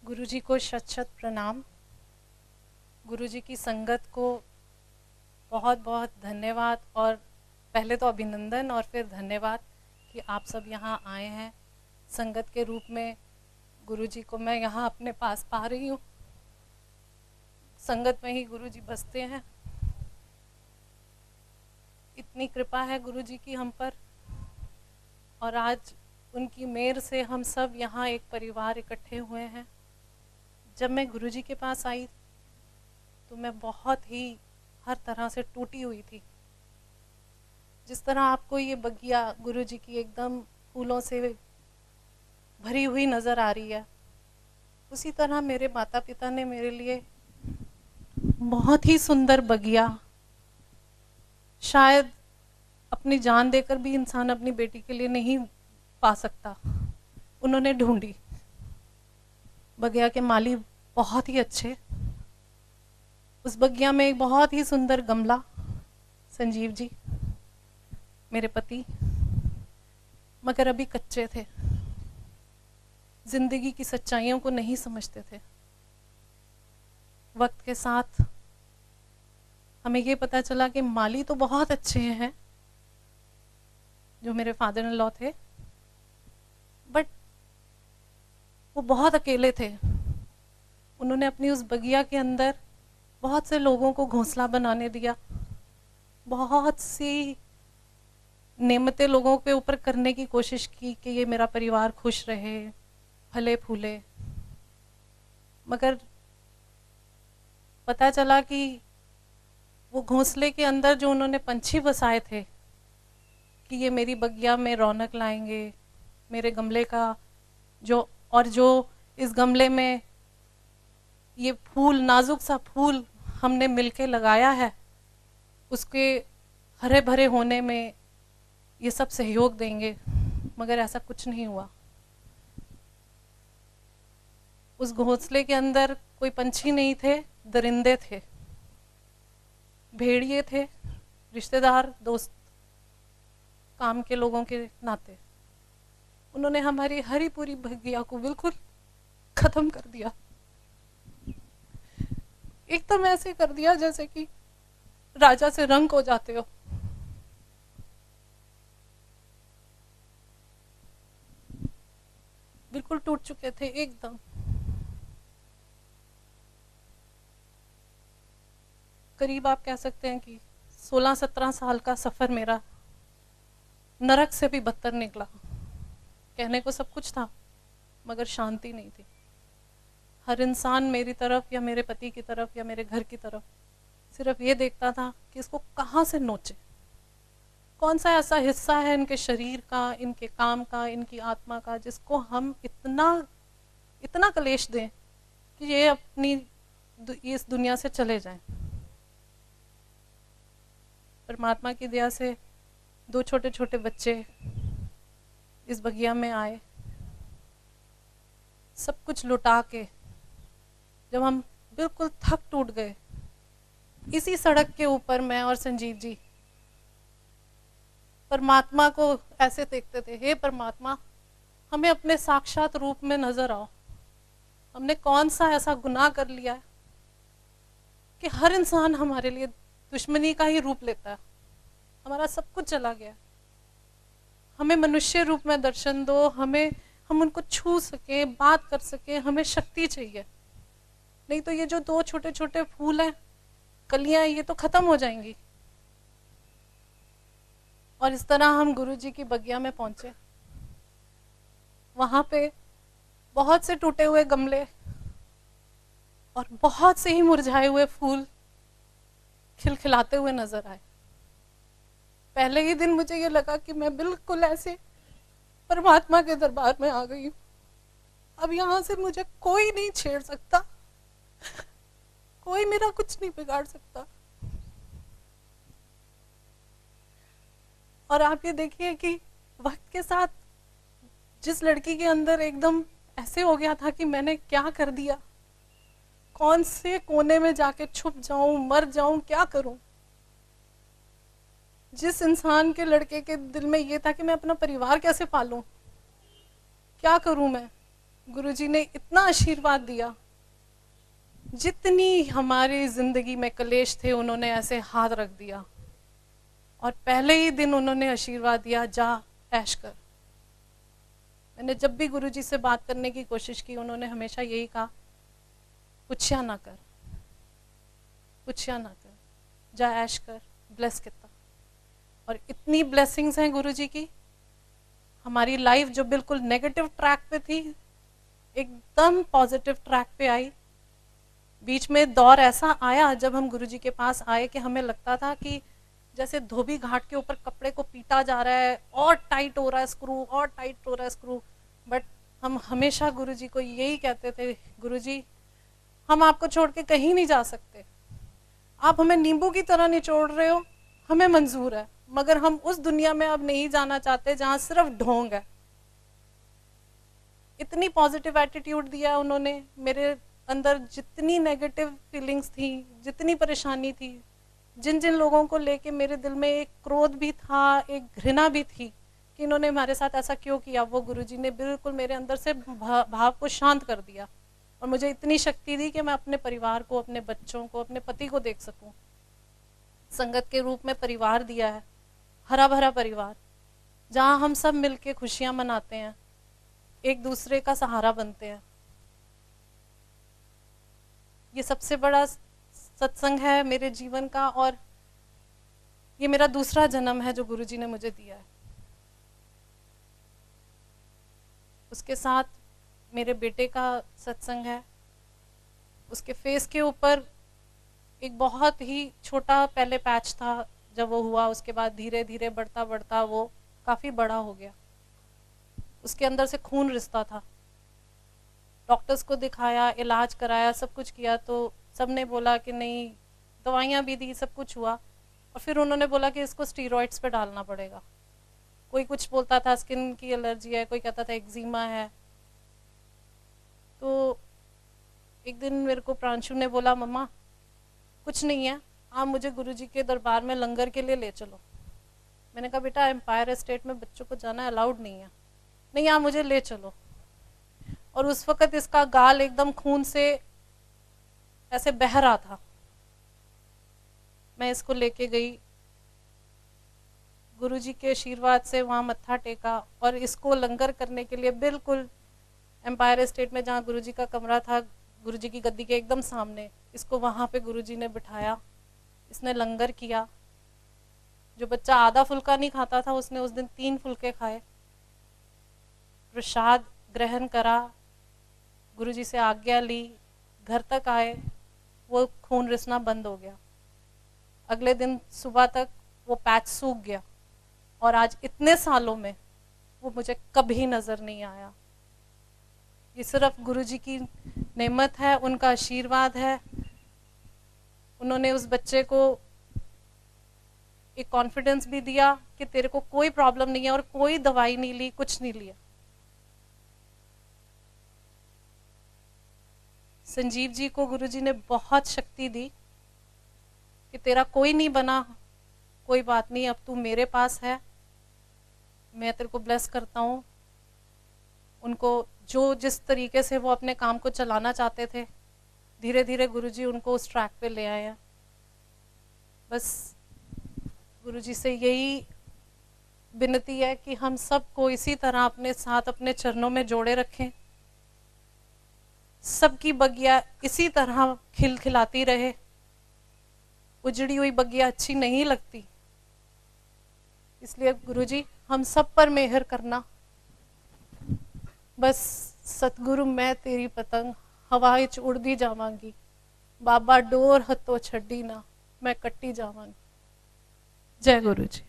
गुरुजी को शत शत प्रणाम। गुरुजी की संगत को बहुत बहुत धन्यवाद, और पहले तो अभिनंदन और फिर धन्यवाद कि आप सब यहाँ आए हैं संगत के रूप में। गुरुजी को मैं यहाँ अपने पास पा रही हूँ। संगत में ही गुरुजी बसते हैं। इतनी कृपा है गुरुजी की हम पर, और आज उनकी मेहर से हम सब यहाँ एक परिवार इकट्ठे हुए हैं। जब मैं गुरुजी के पास आई तो मैं बहुत ही हर तरह से टूटी हुई थी। जिस तरह आपको ये बगिया गुरुजी की एकदम फूलों से भरी हुई नज़र आ रही है, उसी तरह मेरे माता पिता ने मेरे लिए बहुत ही सुंदर बगिया, शायद अपनी जान देकर भी इंसान अपनी बेटी के लिए नहीं पा सकता, उन्होंने ढूंढी। बगिया के माली बहुत ही अच्छे। उस बगिया में एक बहुत ही सुंदर गमला, संजीव जी मेरे पति, मगर अभी कच्चे थे, जिंदगी की सच्चाइयों को नहीं समझते थे। वक्त के साथ हमें ये पता चला कि माली तो बहुत अच्छे हैं जो मेरे फादर इन लॉ थे, बट वो बहुत अकेले थे। उन्होंने अपनी उस बगिया के अंदर बहुत से लोगों को घोंसला बनाने दिया, बहुत सी नेमतें लोगों के ऊपर करने की कोशिश की कि ये मेरा परिवार खुश रहे, फले फूले। मगर पता चला कि वो घोंसले के अंदर जो उन्होंने पंछी बसाए थे कि ये मेरी बगिया में रौनक लाएंगे, मेरे गमले का जो इस गमले में ये फूल, नाजुक सा फूल हमने मिलके लगाया है, उसके हरे भरे होने में ये सब सहयोग देंगे। मगर ऐसा कुछ नहीं हुआ। उस घोंसले के अंदर कोई पंछी नहीं थे, दरिंदे थे, भेड़िए थे, रिश्तेदार, दोस्त, काम के लोगों के नाते। उन्होंने हमारी हरी पूरी बगिया को बिल्कुल खत्म कर दिया। एकदम ऐसे कर दिया जैसे कि राजा से रंग हो जाते हो। बिल्कुल टूट चुके थे एकदम। करीब आप कह सकते हैं कि 16-17 साल का सफर मेरा नरक से भी बदतर निकला। कहने को सब कुछ था मगर शांति नहीं थी। हर इंसान मेरी तरफ या मेरे पति की तरफ या मेरे घर की तरफ सिर्फ ये देखता था कि इसको कहाँ से नोचे, कौन सा ऐसा हिस्सा है इनके शरीर का, इनके काम का, इनकी आत्मा का, जिसको हम इतना कलेश दें कि ये अपनी इस दुनिया से चले जाएं। परमात्मा की दया से 2 छोटे छोटे बच्चे इस बगिया में आए। सब कुछ लुटा के जब हम बिल्कुल थक टूट गए, इसी सड़क के ऊपर मैं और संजीव जी परमात्मा को ऐसे देखते थे, हे परमात्मा, हमें अपने साक्षात रूप में नजर आओ। हमने कौन सा ऐसा गुनाह कर लिया है कि हर इंसान हमारे लिए दुश्मनी का ही रूप लेता है। हमारा सब कुछ चला गया। हमें मनुष्य रूप में दर्शन दो, हम उनको छू सके, बात कर सके, हमें शक्ति चाहिए। नहीं तो ये जो 2 छोटे छोटे फूल हैं, कलियां, ये तो खत्म हो जाएंगी। और इस तरह हम गुरुजी की बगिया में पहुंचे। वहां पे बहुत से टूटे हुए गमले और बहुत से ही मुरझाए हुए फूल खिलखिलाते हुए नजर आए। पहले ही दिन मुझे ये लगा कि मैं बिल्कुल ऐसे परमात्मा के दरबार में आ गई हूँ। अब यहाँ से मुझे कोई नहीं छेड़ सकता, कोई मेरा कुछ नहीं बिगाड़ सकता। और आप ये देखिए कि वक्त के साथ जिस लड़की के अंदर एकदम ऐसे हो गया था कि मैंने क्या कर दिया, कौन से कोने में जाके छुप जाऊं, मर जाऊं, क्या करूं। जिस इंसान के लड़के के दिल में ये था कि मैं अपना परिवार कैसे पालूं, क्या करूं मैं, गुरुजी ने इतना आशीर्वाद दिया, जितनी हमारी जिंदगी में कलेश थे उन्होंने ऐसे हाथ रख दिया और पहले ही दिन उन्होंने आशीर्वाद दिया, जा ऐश कर। मैंने जब भी गुरुजी से बात करने की कोशिश की उन्होंने हमेशा यही कहा, पुछया ना कर, पुछया ना कर, जा ऐश कर, ब्लेस कितना। और इतनी ब्लेसिंग्स हैं गुरुजी की, हमारी लाइफ जो बिल्कुल नेगेटिव ट्रैक पे थी एकदम पॉजिटिव ट्रैक पे आई। बीच में दौर ऐसा आया जब हम गुरुजी के पास आए कि हमें लगता था कि जैसे धोबी घाट के ऊपर कपड़े को पीटा जा रहा है, और टाइट हो रहा है स्क्रू, और टाइट हो रहा है स्क्रू। बट हम हमेशा गुरुजी को यही कहते थे, गुरुजी हम आपको छोड़ के कहीं नहीं जा सकते, आप हमें नींबू की तरह निचोड़ रहे हो, हमें मंजूर है, मगर हम उस दुनिया में अब नहीं जाना चाहते जहां सिर्फ ढोंग है। इतनी पॉजिटिव एटीट्यूड दिया उन्होंने। मेरे अंदर जितनी नेगेटिव फीलिंग्स थी, जितनी परेशानी थी, जिन जिन लोगों को लेके मेरे दिल में एक क्रोध भी था, एक घृणा भी थी कि इन्होंने हमारे साथ ऐसा क्यों किया, वो गुरुजी ने बिल्कुल मेरे अंदर से भाव को शांत कर दिया और मुझे इतनी शक्ति दी कि मैं अपने परिवार को, अपने बच्चों को, अपने पति को देख सकूं। संगत के रूप में परिवार दिया है, हरा भरा परिवार, जहां हम सब मिलके खुशियां मनाते हैं, एक दूसरे का सहारा बनते हैं। ये सबसे बड़ा सत्संग है मेरे जीवन का, और ये मेरा दूसरा जन्म है जो गुरुजी ने मुझे दिया है। उसके साथ मेरे बेटे का सत्संग है। उसके फेस के ऊपर एक बहुत ही छोटा पहले पैच था जब वो हुआ, उसके बाद धीरे धीरे बढ़ता बढ़ता वो काफी बड़ा हो गया। उसके अंदर से खून रिसता था, डॉक्टर्स को दिखाया, इलाज कराया, सब कुछ किया, तो सब ने बोला कि नहीं, दवाइयाँ भी दी, सब कुछ हुआ, और फिर उन्होंने बोला कि इसको स्टीरॉइड्स पे डालना पड़ेगा। कोई कुछ बोलता था स्किन की एलर्जी है, कोई कहता था एक्जिमा है। तो एक दिन मेरे को प्रांशु ने बोला, मम्मा कुछ नहीं है, आप मुझे गुरुजी के दरबार में लंगर के लिए ले चलो। मैंने कहा बेटा एम्पायर एस्टेट में बच्चों को जाना अलाउड नहीं है। नहीं, आप मुझे ले चलो। और उस वक्त इसका गाल एकदम खून से ऐसे बह रहा था। मैं इसको लेके गई, गुरुजी के आशीर्वाद से वहां मत्था टेका और इसको लंगर करने के लिए बिल्कुल एम्पायर एस्टेट में जहाँ गुरुजी का कमरा था, गुरुजी की गद्दी के एकदम सामने, इसको वहां पे गुरुजी ने बिठाया। इसने लंगर किया। जो बच्चा आधा फुल्का नहीं खाता था उसने उस दिन 3 फुल्के खाए, प्रसाद ग्रहण करा, गुरुजी से आज्ञा ली, घर तक आए, वो खून रिसना बंद हो गया। अगले दिन सुबह तक वो पैच सूख गया और आज इतने सालों में वो मुझे कभी नजर नहीं आया। ये सिर्फ गुरुजी की नेमत है, उनका आशीर्वाद है। उन्होंने उस बच्चे को एक कॉन्फिडेंस भी दिया कि तेरे को कोई प्रॉब्लम नहीं है, और कोई दवाई नहीं ली, कुछ नहीं लिया। संजीव जी को गुरुजी ने बहुत शक्ति दी कि तेरा कोई नहीं बना, कोई बात नहीं, अब तू मेरे पास है, मैं तेरे को ब्लेस करता हूँ। उनको जो जिस तरीके से वो अपने काम को चलाना चाहते थे, धीरे धीरे गुरुजी उनको उस ट्रैक पे ले आए हैं। बस गुरुजी से यही विनती है कि हम सबको इसी तरह अपने साथ अपने चरणों में जोड़े रखें। सबकी बगिया इसी तरह खिलखिलाती रहे। उजड़ी हुई बगिया अच्छी नहीं लगती, इसलिए गुरुजी हम सब पर मेहर करना। बस सतगुरु मैं तेरी पतंग हवा विच उड़दी जावांगी, बाबा डोर हथों छड्डी ना मैं कट्टी जावांगी। जय गुरु जी।